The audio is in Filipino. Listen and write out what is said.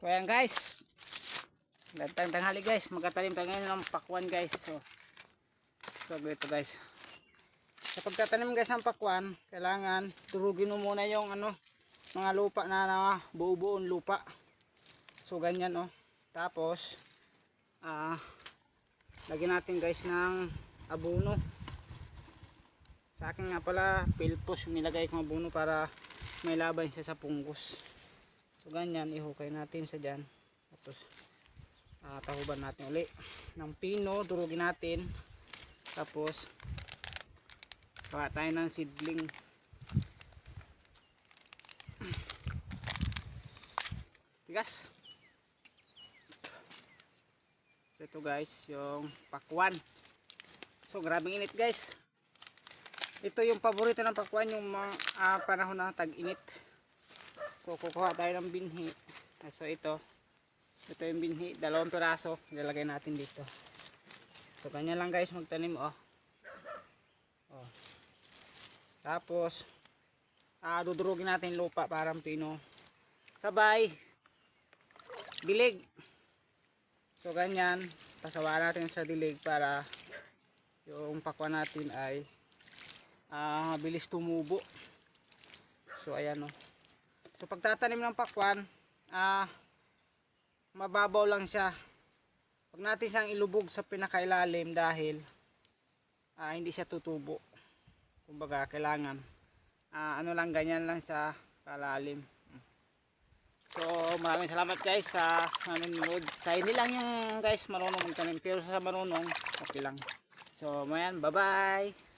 So ayan guys, gantang tanghali guys, magtatanim tayo ngayon ng pakwan guys. So ito guys, sa pagtatanim guys ng pakwan, kailangan durugin mo muna yung mga lupa na buo-buong lupa. So ganyan tapos lagyan natin guys ng abono. Sa akin nga pala pilpos nilagay kong abono para may laban siya sa punggos. So ganyan, ihukay natin sa dyan. Tapos tahuban natin uli ng pino, durugin natin. Tapos gawa tayo ng seedling. Tigas. So ito guys, yung pakwan. So grabing init guys. Ito yung paborito ng pakwan, yung panahon ng tag-init. So kukuha tayo ng binhi. So ito yung binhi, 2 piraso, ilalagay natin dito. So kanya lang guys magtanim Tapos dudurugin natin lupa parang pino. Sabay dilig. So ganyan, pasawa natin sa dilig para yung pakwan natin ay mabilis tumubo. So ayan So pagtatanim ng pakwan, mababaw lang siya. Pag natin siyang ilubog sa pinakailalim dahil hindi siya tutubo. Kumbaga kailangan lang, ganyan lang siya kalalim. So maraming salamat guys sa nanonood. Sa hindi lang yung guys marunong magtanim, pero sa marunong okay lang. So mayan, bye bye.